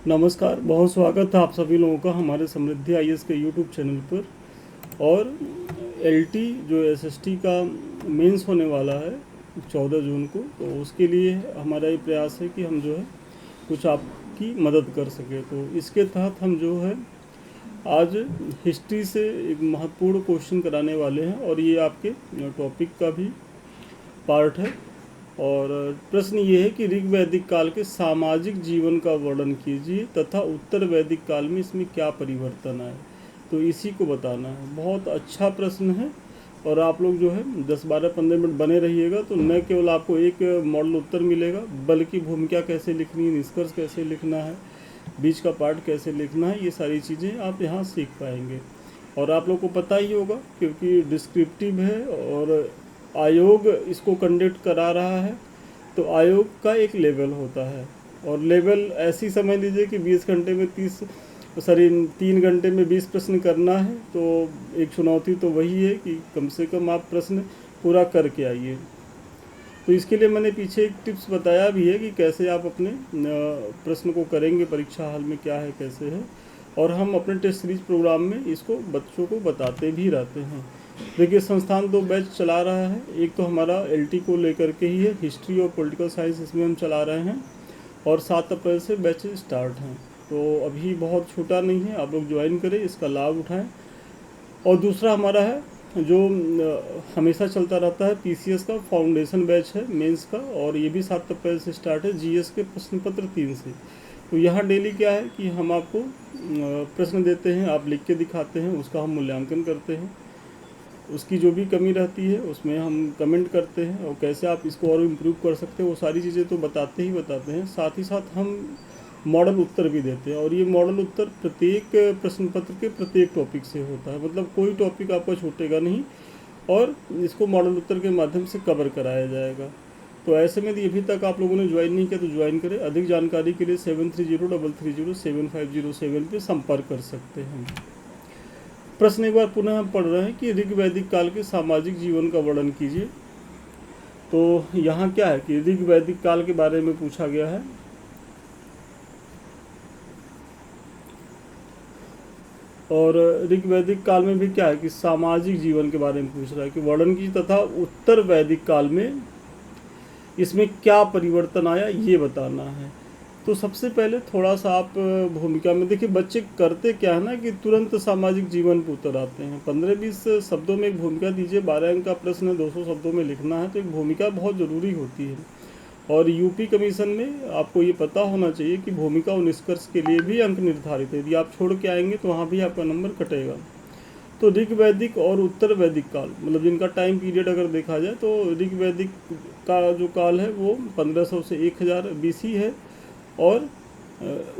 नमस्कार, बहुत स्वागत है आप सभी लोगों का हमारे समृद्धि आईएएस के यूट्यूब चैनल पर। और एलटी जो एसएसटी का मेंस होने वाला है 14 जून को, तो उसके लिए हमारा ये प्रयास है कि हम जो है कुछ आपकी मदद कर सकें। तो इसके तहत हम जो है आज हिस्ट्री से एक महत्वपूर्ण क्वेश्चन कराने वाले हैं, और ये आपके टॉपिक का भी पार्ट है। और प्रश्न ये है कि ऋग वैदिक काल के सामाजिक जीवन का वर्णन कीजिए तथा उत्तर वैदिक काल में इसमें क्या परिवर्तन आए। तो इसी को बताना है। बहुत अच्छा प्रश्न है, और आप लोग जो है 10-12-15 मिनट बने रहिएगा, तो न केवल आपको एक मॉडल उत्तर मिलेगा, बल्कि भूमिका कैसे लिखनी है, निष्कर्ष कैसे लिखना है, बीच का पार्ट कैसे लिखना है, ये सारी चीज़ें आप यहाँ सीख पाएंगे। और आप लोग को पता ही होगा, क्योंकि डिस्क्रिप्टिव है और आयोग इसको कंडक्ट करा रहा है, तो आयोग का एक लेवल होता है। और लेवल ऐसी समझ लीजिए कि 20 घंटे में 3 घंटे में 20 प्रश्न करना है। तो एक चुनौती तो वही है कि कम से कम आप प्रश्न पूरा करके आइए। तो इसके लिए मैंने पीछे एक टिप्स बताया भी है कि कैसे आप अपने प्रश्न को करेंगे परीक्षा हाल में, क्या है कैसे है। और हम अपने टेस्ट सीरीज प्रोग्राम में इसको बच्चों को बताते भी रहते हैं। देखिए, संस्थान 2 बैच चला रहा है। एक तो हमारा एलटी को लेकर के ही है, हिस्ट्री और पॉलिटिकल साइंस इसमें हम चला रहे हैं, और 7 अप्रैल से बैच स्टार्ट हैं। तो अभी बहुत छूटा नहीं है, आप लोग ज्वाइन करें, इसका लाभ उठाएं। और दूसरा हमारा है जो हमेशा चलता रहता है, पीसीएस का फाउंडेशन बैच है मेंस का, और ये भी 7 अप्रैल से स्टार्ट है, जीएस के प्रश्न पत्र 3 से। तो यहाँ डेली क्या है कि हम आपको प्रश्न देते हैं, आप लिख के दिखाते हैं, उसका हम मूल्यांकन करते हैं, उसकी जो भी कमी रहती है उसमें हम कमेंट करते हैं, और कैसे आप इसको और इम्प्रूव कर सकते हैं वो सारी चीज़ें तो बताते हैं। साथ ही साथ हम मॉडल उत्तर भी देते हैं, और ये मॉडल उत्तर प्रत्येक प्रश्न पत्र के प्रत्येक टॉपिक से होता है, मतलब कोई टॉपिक आपका छूटेगा नहीं, और इसको मॉडल उत्तर के माध्यम से कवर कराया जाएगा। तो ऐसे में यदि अभी तक आप लोगों ने ज्वाइन नहीं किया तो ज्वाइन करें। अधिक जानकारी के लिए 7303307507 पे संपर्क कर सकते हैं। प्रश्न एक बार पुनः हम पढ़ रहे हैं कि ऋग वैदिक काल के सामाजिक जीवन का वर्णन कीजिए। तो यहाँ क्या है कि ऋग वैदिक काल के बारे में पूछा गया है, और ऋग वैदिक काल में भी क्या है कि सामाजिक जीवन के बारे में पूछ रहा है कि वर्णन कीजिए तथा उत्तर वैदिक काल में इसमें क्या परिवर्तन आया, ये बताना है। तो सबसे पहले थोड़ा सा आप भूमिका में देखिए, बच्चे करते क्या है ना कि तुरंत सामाजिक जीवन पर उतर आते हैं। 15-20 शब्दों में एक भूमिका दीजिए, 12 अंक का प्रश्न है, 200 शब्दों में लिखना है, तो एक भूमिका बहुत ज़रूरी होती है। और यूपी कमीशन में आपको ये पता होना चाहिए कि भूमिका और निष्कर्ष के लिए भी अंक निर्धारित है। यदि आप छोड़ के आएंगे तो वहाँ भी आपका नंबर कटेगा। तो ऋग वैदिक और उत्तर वैदिक काल, मतलब जिनका टाइम पीरियड अगर देखा जाए, तो ऋग वैदिक का जो काल है वो 1500 से 1000 बीसी है, और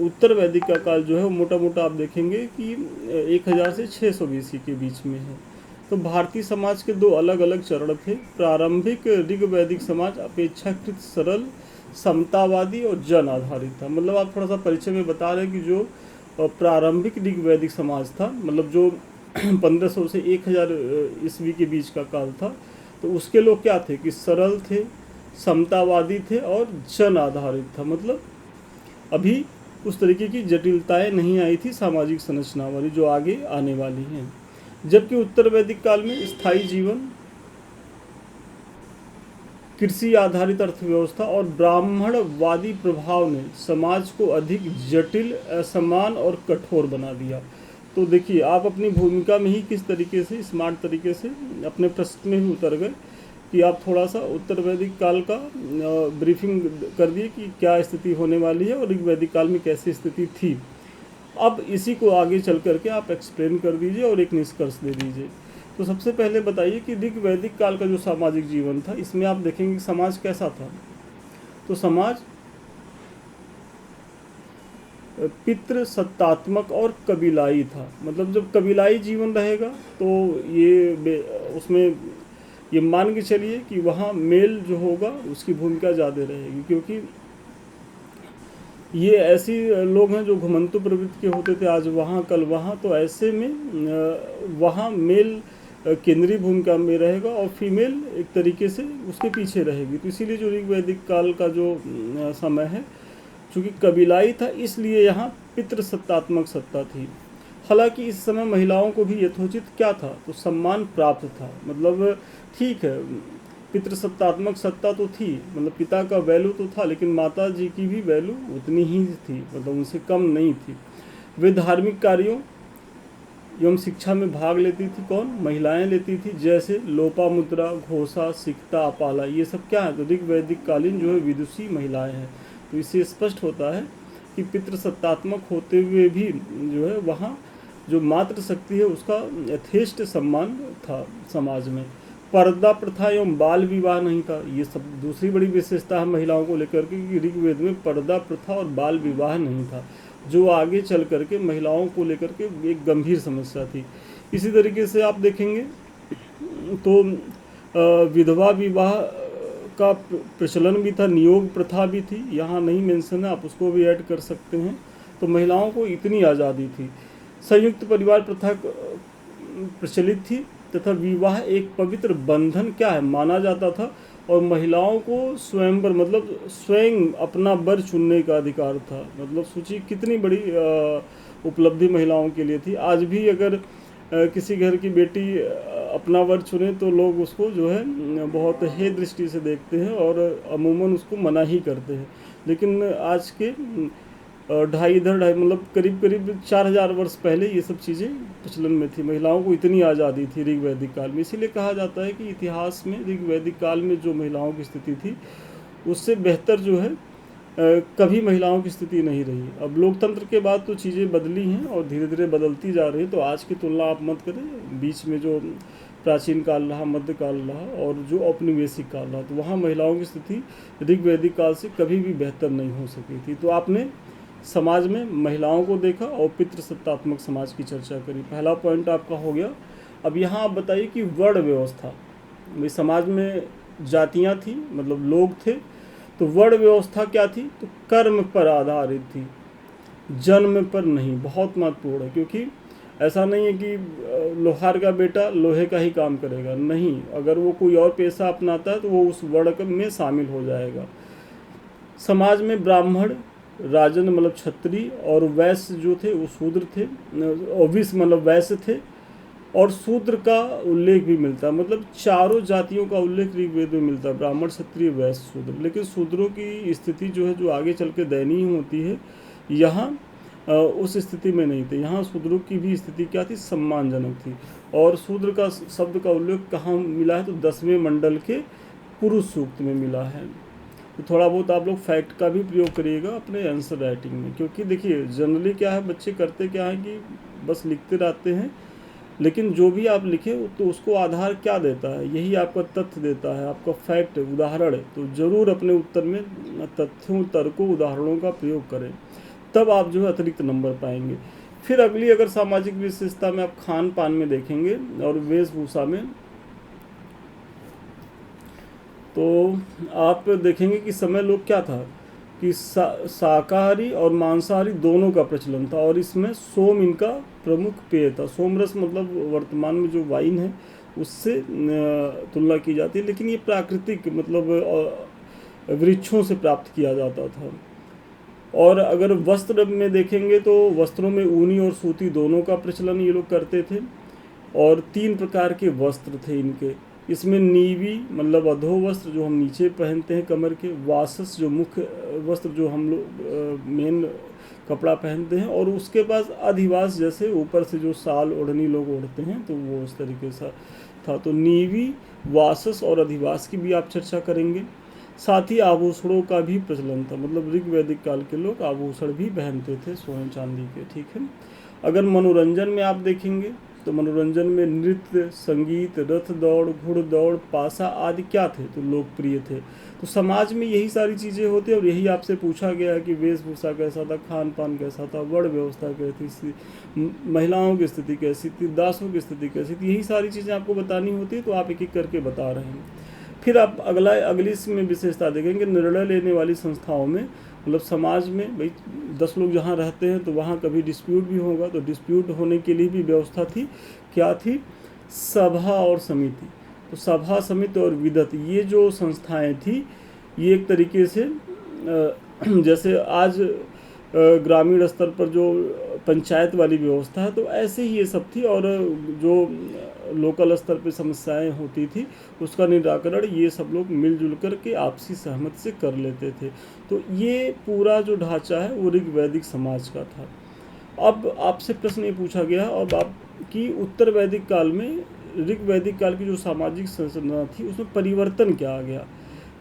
उत्तर वैदिक का काल जो है वो मोटा मोटा आप देखेंगे कि 1000 से 600 बीसी के बीच में है। तो भारतीय समाज के 2 अलग अलग चरण थे। प्रारंभिक ऋग वैदिक समाज अपेक्षाकृत सरल, समतावादी और जन आधारित था। मतलब आप थोड़ा सा परिचय में बता रहे हैं कि जो प्रारंभिक ऋग वैदिक समाज था, मतलब जो 1500 से 1000 ईस्वी के बीच का काल था, तो उसके लोग क्या थे कि सरल थे, समतावादी थे और जन आधारित था। मतलब अभी उस तरीके की जटिलताएं नहीं आई थी सामाजिक संरचना वाली, जो आगे आने वाली हैं। जबकि उत्तर वैदिक काल में स्थायी जीवन, कृषि आधारित अर्थव्यवस्था और ब्राह्मणवादी प्रभाव ने समाज को अधिक जटिल, असमान और कठोर बना दिया। तो देखिए, आप अपनी भूमिका में ही किस तरीके से स्मार्ट तरीके से अपने प्रश्न में भी उतर गए कि आप थोड़ा सा उत्तर वैदिक काल का ब्रीफिंग कर दिए कि क्या स्थिति होने वाली है और ऋग वैदिक काल में कैसी स्थिति थी। अब इसी को आगे चल करके आप एक्सप्लेन कर दीजिए और एक निष्कर्ष दे दीजिए। तो सबसे पहले बताइए कि ऋग वैदिक काल का जो सामाजिक जीवन था, इसमें आप देखेंगे कि समाज कैसा था। तो समाज पितृ सत्तात्मक और कबीलाई था। मतलब जब कबीलाई जीवन रहेगा तो ये उसमें ये मान के चलिए कि वहाँ मेल जो होगा उसकी भूमिका ज़्यादा रहेगी, क्योंकि ये ऐसी लोग हैं जो घुमंतु प्रवृत्ति के होते थे, आज वहाँ कल वहाँ। तो ऐसे में वहाँ मेल केंद्रीय भूमिका में रहेगा और फीमेल एक तरीके से उसके पीछे रहेगी। तो इसीलिए जो ऋग वैदिक काल का जो समय है चूँकि कबीलाई था इसलिए यहाँ पितृसत्तात्मक सत्ता थी। हालांकि इस समय महिलाओं को भी यथोचित क्या था, तो सम्मान प्राप्त था। मतलब ठीक है, पितृसत्तात्मक सत्ता तो थी, मतलब पिता का वैल्यू तो था, लेकिन माता जी की भी वैल्यू उतनी ही थी, मतलब उनसे कम नहीं थी। वे धार्मिक कार्यों एवं शिक्षा में भाग लेती थी। कौन? महिलाएं लेती थी, जैसे लोपामुद्रा, घोषा, सिकता, अपाला, ये सब क्या है, तो ऋग वैदिक कालीन जो है विदुषी महिलाएं हैं। तो इससे स्पष्ट होता है कि पितृसत्तात्मक होते हुए भी जो है वहाँ जो मातृशक्ति है उसका यथेष्ट सम्मान था समाज में। पर्दा प्रथा एवं बाल विवाह नहीं था, ये सब दूसरी बड़ी विशेषता है महिलाओं को लेकर के कि ऋग्वेद में पर्दा प्रथा और बाल विवाह नहीं था, जो आगे चल करके महिलाओं को लेकर के एक गंभीर समस्या थी। इसी तरीके से आप देखेंगे तो विधवा विवाह का प्रचलन भी था, नियोग प्रथा भी थी, यहाँ नहीं मेंशन है, आप उसको भी ऐड कर सकते हैं। तो महिलाओं को इतनी आज़ादी थी। संयुक्त परिवार प्रथा प्रचलित थी तथा विवाह एक पवित्र बंधन क्या है माना जाता था, और महिलाओं को स्वयंवर मतलब स्वयं अपना वर चुनने का अधिकार था। मतलब सोचिए कितनी बड़ी उपलब्धि महिलाओं के लिए थी। आज भी अगर किसी घर की बेटी अपना वर चुने तो लोग उसको जो है बहुत हे दृष्टि से देखते हैं और अमूमन उसको मना ही करते हैं। लेकिन आज के ढाई मतलब करीब करीब 4000 वर्ष पहले ये सब चीज़ें प्रचलन में थी। महिलाओं को इतनी आज़ादी थी ऋग वैदिक काल में। इसीलिए कहा जाता है कि इतिहास में ऋग वैदिक काल में जो महिलाओं की स्थिति थी उससे बेहतर जो है कभी महिलाओं की स्थिति नहीं रही। अब लोकतंत्र के बाद तो चीज़ें बदली हैं और धीरे धीरे बदलती जा रही हैं। तो आज की तुलना आप मत करें, बीच में जो प्राचीन काल रहा, मध्यकाल रहा और जो औपनिवेशिक काल रहा, तो वहाँ महिलाओं की स्थिति ऋग वैदिक काल से कभी भी बेहतर नहीं हो सकी थी। तो आपने समाज में महिलाओं को देखा और पितृसत्तात्मक समाज की चर्चा करी। पहला पॉइंट आपका हो गया। अब यहाँ आप बताइए कि वर्ण व्यवस्था, भाई समाज में जातियाँ थी, मतलब लोग थे, तो वर्ण व्यवस्था क्या थी, तो कर्म पर आधारित थी, जन्म पर नहीं। बहुत महत्वपूर्ण है, क्योंकि ऐसा नहीं है कि लोहार का बेटा लोहे का ही काम करेगा, नहीं, अगर वो कोई और पेशा अपनाता है तो वो उस वर्ण में शामिल हो जाएगा। समाज में ब्राह्मण, राजन मतलब क्षत्रिय और वैश्य जो थे वो शूद्र थे, और विश्व मतलब वैश्य थे, और शूद्र का उल्लेख भी मिलता है। मतलब चारों जातियों का उल्लेख ऋग्वेद में मिलता है, ब्राह्मण, क्षत्रिय, वैश्य, शूद्र। लेकिन शूद्रों की स्थिति जो है, जो आगे चल के दयनीय होती है, यहाँ उस स्थिति में नहीं थे। यहाँ शूद्रों की भी स्थिति क्या थी, सम्मानजनक थी। और शूद्र का शब्द का उल्लेख कहाँ मिला है, तो 10वें मंडल के पुरुष सूक्त में मिला है। तो थोड़ा बहुत आप लोग फैक्ट का भी प्रयोग करिएगा अपने आंसर राइटिंग में, क्योंकि देखिए जनरली क्या है, बच्चे करते क्या है कि बस लिखते रहते हैं, लेकिन जो भी आप लिखे तो उसको आधार क्या देता है, यही आपका तथ्य देता है, आपका फैक्ट, उदाहरण। तो ज़रूर अपने उत्तर में तथ्यों, तर्कों, उदाहरणों का प्रयोग करें, तब आप जो है अतिरिक्त नंबर पाएंगे। फिर अगली अगर सामाजिक विशेषता में आप खान पान में देखेंगे और वेशभूषा में, तो आप देखेंगे कि समय लोग क्या था कि शाकाहारी और मांसाहारी दोनों का प्रचलन था, और इसमें सोम इनका प्रमुख पेय था। सोमरस मतलब वर्तमान में जो वाइन है उससे तुलना की जाती है, लेकिन ये प्राकृतिक मतलब वृक्षों से प्राप्त किया जाता था। और अगर वस्त्र में देखेंगे तो वस्त्रों में ऊनी और सूती दोनों का प्रचलन ये लोग करते थे, और 3 प्रकार के वस्त्र थे इनके। इसमें नीवी मतलब अधो वस्त्र जो हम नीचे पहनते हैं कमर के, वासस जो मुख्य वस्त्र जो हम लोग मेन कपड़ा पहनते हैं, और उसके बाद अधिवास जैसे ऊपर से जो साल ओढ़नी लोग ओढ़ते हैं, तो वो उस तरीके से था। तो नीवी, वासस और अधिवास की भी आप चर्चा करेंगे। साथ ही आभूषणों का भी प्रचलन था, मतलब ऋग वैदिक काल के लोग आभूषण भी पहनते थे सोने चांदी के, ठीक है। अगर मनोरंजन में आप देखेंगे तो मनोरंजन में नृत्य, संगीत, रथ दौड़, घुड़दौड़, पासा आदि क्या थे, तो लोकप्रिय थे। तो समाज में यही सारी चीज़ें होती हैं, और यही आपसे पूछा गया है कि वेशभूषा कैसा था, खान पान कैसा था, वर्ण व्यवस्था कैसी थी, महिलाओं की स्थिति कैसी थी, दासों की स्थिति कैसी थी, यही सारी चीज़ें आपको बतानी होती है, तो आप एक एक करके बता रहे हैं। फिर आप अगली इसमें विशेषता देखेंगे, निर्णय लेने वाली संस्थाओं में, मतलब समाज में भाई 10 लोग जहाँ रहते हैं तो वहाँ कभी डिस्प्यूट भी होगा, तो डिस्प्यूट होने के लिए भी व्यवस्था थी। क्या थी, सभा और समिति। तो सभा, समिति और विदत, ये जो संस्थाएं थी, ये एक तरीके से जैसे आज ग्रामीण स्तर पर जो पंचायत वाली व्यवस्था है, तो ऐसे ही ये सब थी। और जो लोकल स्तर पे समस्याएं होती थी उसका निराकरण ये सब लोग मिलजुल कर के आपसी सहमति से कर लेते थे। तो ये पूरा जो ढांचा है वो ऋग वैदिक समाज का था। अब आपसे प्रश्न ये पूछा गया अब आप कि उत्तर वैदिक काल में ऋग वैदिक काल की जो सामाजिक संरचना थी उसमें परिवर्तन क्या आ गया।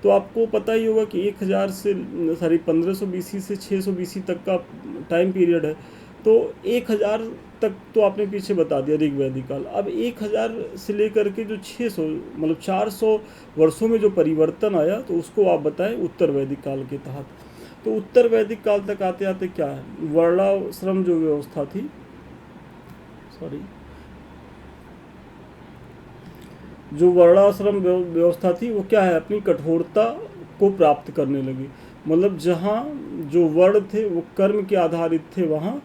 तो आपको पता ही होगा कि 1000 से 1500 बीसी से 600 बीसी तक का टाइम पीरियड है। तो 1000 तक तो आपने पीछे बता दिया ऋग वैदिक काल। अब 1000 से लेकर के जो 600 मतलब 400 वर्षों में जो परिवर्तन आया तो उसको आप बताएं उत्तर वैदिक काल के तहत। तो उत्तर वैदिक काल तक आते आते क्या है, वर्णाश्रम जो व्यवस्था थी, जो वर्णाश्रम व्यवस्था थी वो क्या है, अपनी कठोरता को प्राप्त करने लगी। मतलब जहाँ जो वर्ण थे वो कर्म के आधारित थे वहाँ,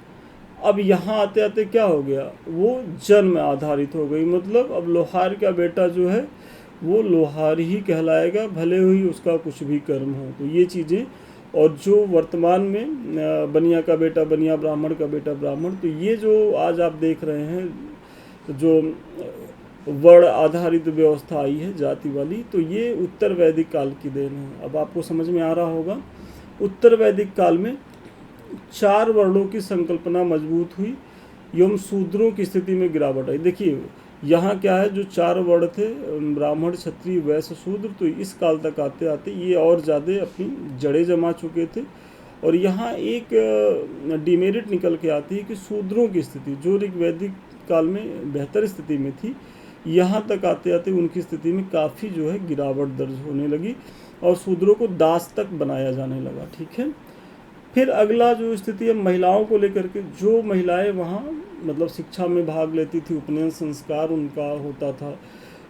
अब यहाँ आते आते क्या हो गया, वो जन्म आधारित हो गई। मतलब अब लोहार का बेटा जो है वो लोहार ही कहलाएगा, भले ही उसका कुछ भी कर्म हो। तो ये चीज़ें, और जो वर्तमान में बनिया का बेटा बनिया, ब्राह्मण का बेटा ब्राह्मण, तो ये जो आज आप देख रहे हैं जो वर्ण आधारित व्यवस्था आई है जाति वाली, तो ये उत्तर वैदिक काल की देन है। अब आपको समझ में आ रहा होगा उत्तर वैदिक काल में 4 वर्णों की संकल्पना मजबूत हुई एवं शूद्रों की स्थिति में गिरावट आई। देखिए यहाँ क्या है, जो 4 वर्ण थे ब्राह्मण क्षत्रिय वैश्य शूद्र, तो इस काल तक आते आते ये और ज़्यादा अपनी जड़ें जमा चुके थे। और यहाँ एक डिमेरिट निकल के आती है कि शूद्रों की स्थिति जो ऋग्वैदिक काल में बेहतर स्थिति में थी, यहाँ तक आते आते उनकी स्थिति में काफ़ी जो है गिरावट दर्ज होने लगी और शूद्रों को दास तक बनाया जाने लगा। ठीक है। फिर अगला जो स्थिति है महिलाओं को लेकर के, जो महिलाएं वहाँ मतलब शिक्षा में भाग लेती थी, उपनयन संस्कार उनका होता था,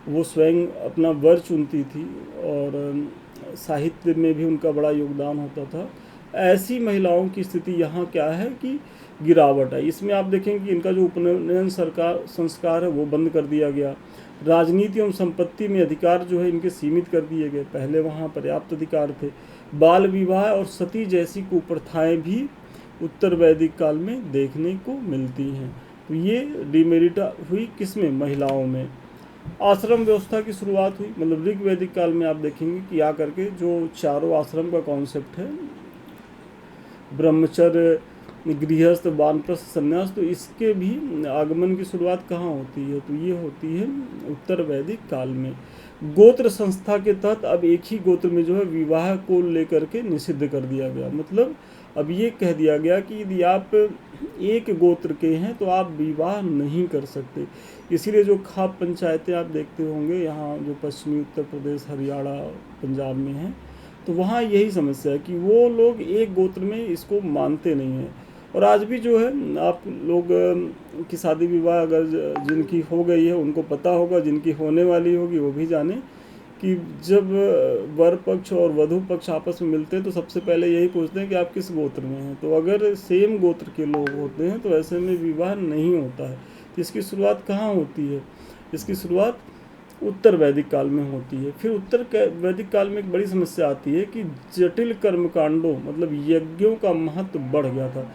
वो स्वयं अपना वर चुनती थी और साहित्य में भी उनका बड़ा योगदान होता था। ऐसी महिलाओं की स्थिति यहाँ क्या है कि गिरावट है। इसमें आप देखेंगे कि इनका जो उपनयन संस्कार है वो बंद कर दिया गया। राजनीति एवं संपत्ति में अधिकार जो है इनके सीमित कर दिए गए, पहले वहाँ पर्याप्त अधिकार थे। बाल विवाह और सती जैसी कुप्रथाएं भी उत्तर वैदिक काल में देखने को मिलती हैं। तो ये डिमेरिट हुई किसमें, महिलाओं में। आश्रम व्यवस्था की शुरुआत हुई, मतलब ऋग वैदिक काल में आप देखेंगे कि आकर के जो चारों आश्रम का कॉन्सेप्ट है, ब्रह्मचर्य, गृहस्थ, वानप्रस्थ, संन्यास, तो इसके भी आगमन की शुरुआत कहाँ होती है, तो ये होती है उत्तर वैदिक काल में। गोत्र संस्था के तहत अब एक ही गोत्र में जो है विवाह को लेकर के निषिद्ध कर दिया गया। मतलब अब ये कह दिया गया कि यदि आप एक गोत्र के हैं तो आप विवाह नहीं कर सकते। इसीलिए जो खाप पंचायतें आप देखते होंगे यहाँ जो पश्चिमी उत्तर प्रदेश, हरियाणा, पंजाब में हैं, तो वहाँ यही समस्या है कि वो लोग एक गोत्र में इसको मानते नहीं हैं। और आज भी जो है आप लोग की शादी विवाह अगर जिनकी हो गई है उनको पता होगा, जिनकी होने वाली होगी वो भी जाने कि जब वर पक्ष और वधू पक्ष आपस में मिलते हैं तो सबसे पहले यही पूछते हैं कि आप किस गोत्र में हैं। तो अगर सेम गोत्र के लोग होते हैं तो ऐसे में विवाह नहीं होता है। तो इसकी शुरुआत कहाँ होती है, इसकी शुरुआत उत्तर वैदिक काल में होती है। फिर उत्तर वैदिक काल में एक बड़ी समस्या आती है कि जटिल कर्मकांडों मतलब यज्ञों का महत्व बढ़ गया था।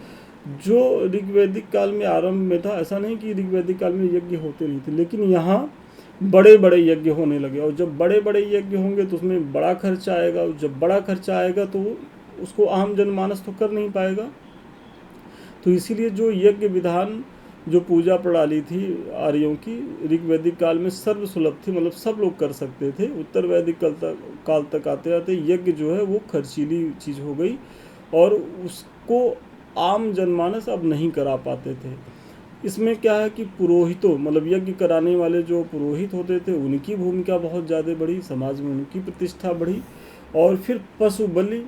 जो ऋग्वैदिक काल में आरंभ में था, ऐसा नहीं कि ऋग्वैदिक काल में यज्ञ होते नहीं थे, लेकिन यहाँ बड़े बड़े यज्ञ होने लगे। और जब बड़े बड़े यज्ञ होंगे तो उसमें बड़ा खर्चा आएगा, और जब बड़ा खर्चा आएगा तो उसको आम जनमानस तो कर नहीं पाएगा। तो इसीलिए जो यज्ञ विधान, जो पूजा प्रणाली थी आर्यों की, ऋग्वैदिक काल में सर्वसुलभ थी, मतलब सब लोग कर सकते थे। उत्तर वैदिक काल तक आते आते यज्ञ जो है वो खर्चीली चीज़ हो गई और उसको आम जनमानस अब नहीं करा पाते थे। इसमें क्या है कि पुरोहितों मतलब यज्ञ कराने वाले जो पुरोहित होते थे उनकी भूमिका बहुत ज़्यादा बढ़ी, समाज में उनकी प्रतिष्ठा बढ़ी। और फिर पशु बलि,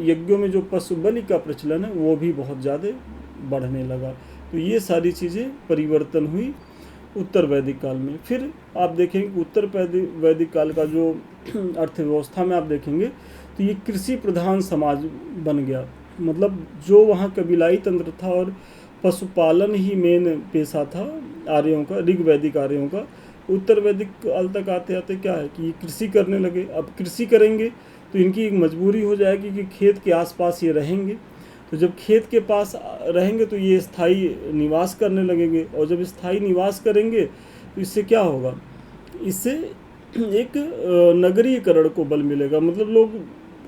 यज्ञों में जो पशु बलि का प्रचलन है वो भी बहुत ज़्यादा बढ़ने लगा। तो ये सारी चीज़ें परिवर्तन हुई उत्तर वैदिक काल में। फिर आप देखेंगे कि उत्तर वैदिक काल का जो अर्थव्यवस्था में आप देखेंगे तो ये कृषि प्रधान समाज बन गया। मतलब जो वहाँ कबीलाई तंत्र था और पशुपालन ही मेन पेशा था आर्यों का, ऋग्वैदिक आर्यों का। उत्तर वैदिक काल तक आते आते क्या है कि कृषि करने लगे। अब कृषि करेंगे तो इनकी एक मजबूरी हो जाएगी कि खेत के आसपास ये रहेंगे। तो जब खेत के पास रहेंगे तो ये स्थायी निवास करने लगेंगे, और जब स्थायी निवास करेंगे तो इससे क्या होगा, इससे एक नगरीकरण को बल मिलेगा। मतलब लोग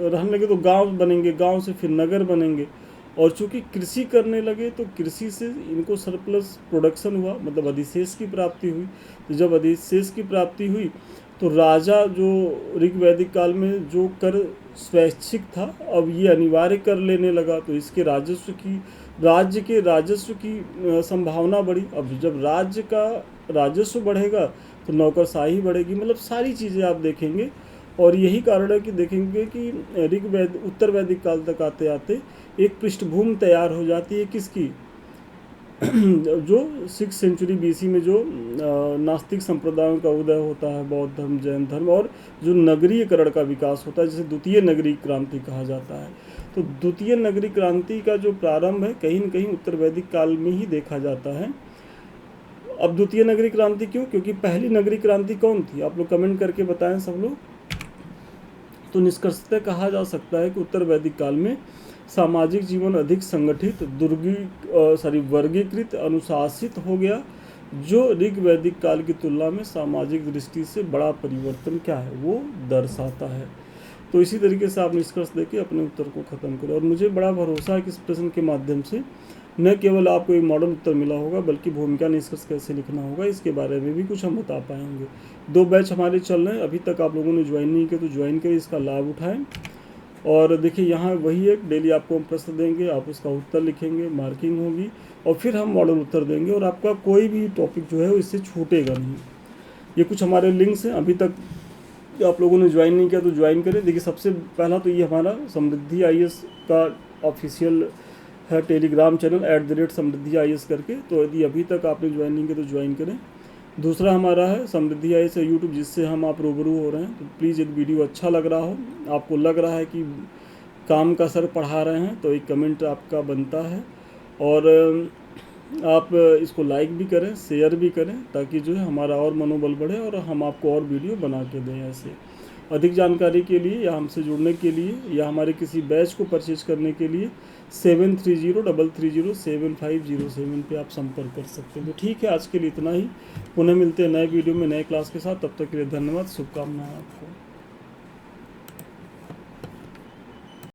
रहने लगे तो गांव बनेंगे, गांव से फिर नगर बनेंगे, और चूंकि कृषि करने लगे तो कृषि से इनको सरप्लस प्रोडक्शन हुआ, मतलब अधिशेष की प्राप्ति हुई। तो जब अधिशेष की प्राप्ति हुई तो राजा जो ऋग वैदिक काल में जो कर स्वैच्छिक था, अब ये अनिवार्य कर लेने लगा। तो इसके राज्य के राजस्व की संभावना बढ़ी। अब जब राज्य का राजस्व बढ़ेगा तो नौकरशाही बढ़ेगी, मतलब सारी चीज़ें आप देखेंगे। और यही कारण है कि देखेंगे कि उत्तर वैदिक काल तक आते आते एक पृष्ठभूमि तैयार हो जाती है किसकी, जो 6th सेंचुरी BC में जो नास्तिक संप्रदायों का उदय होता है, बौद्ध धर्म, जैन धर्म, और जो नगरीकरण का विकास होता है, जिसे द्वितीय नगरीय क्रांति कहा जाता है। तो द्वितीय नगरीय क्रांति का जो प्रारंभ है कहीं न कहीं उत्तर वैदिक काल में ही देखा जाता है। अब द्वितीय नगरीय क्रांति क्यों, क्योंकि पहली नगरीय क्रांति कौन थी, आप लोग कमेंट करके बताएं सब लोग। तो निष्कर्षतः कहा जा सकता है कि उत्तर वैदिक काल में सामाजिक जीवन अधिक संगठित, वर्गीकृत, अनुशासित हो गया, जो ऋग वैदिक काल की तुलना में सामाजिक दृष्टि से बड़ा परिवर्तन क्या है वो दर्शाता है। तो इसी तरीके से आप निष्कर्ष देके अपने उत्तर को ख़त्म करें। और मुझे बड़ा भरोसा है कि इस प्रश्न के माध्यम से न केवल आपको एक मॉडल उत्तर मिला होगा, बल्कि भूमिका निष्कर्ष कैसे लिखना होगा इसके बारे में भी कुछ हम बता पाएंगे। 2 बैच हमारे चल रहे हैं, अभी तक आप लोगों ने ज्वाइन नहीं किया तो ज्वाइन करें, इसका लाभ उठाएं। और देखिए यहाँ वही एक डेली आपको हम प्रश्न देंगे, आप उसका उत्तर लिखेंगे, मार्किंग होगी, और फिर हम मॉडल उत्तर देंगे, और आपका कोई भी टॉपिक जो है वो इससे छूटेगा नहीं। ये कुछ हमारे लिंक्स हैं, अभी तक आप लोगों ने ज्वाइन नहीं किया तो ज्वाइन करें। देखिए सबसे पहला तो ये हमारा समृद्धि IAS का ऑफिशियल है टेलीग्राम चैनल @समृद्धि IAS करके, तो यदि अभी तक आपने ज्वाइन नहीं किया तो ज्वाइन करें। दूसरा हमारा है समृद्धि IAS यूट्यूब, जिससे हम आप रूबरू हो रहे हैं। तो प्लीज़ यदि वीडियो अच्छा लग रहा हो, आपको लग रहा है कि काम का सर पढ़ा रहे हैं, तो एक कमेंट आपका बनता है, और आप इसको लाइक भी करें, शेयर भी करें, ताकि जो है हमारा और मनोबल बढ़े और हम आपको और वीडियो बना के दें। ऐसे अधिक जानकारी के लिए या हमसे जुड़ने के लिए या हमारे किसी बैच को परचेज करने के लिए 7303307507 पे आप संपर्क कर सकते हैं। तो ठीक है, आज के लिए इतना ही। पुनः मिलते हैं नए वीडियो में नए क्लास के साथ। तब तक के लिए धन्यवाद, शुभकामनाएं आपको।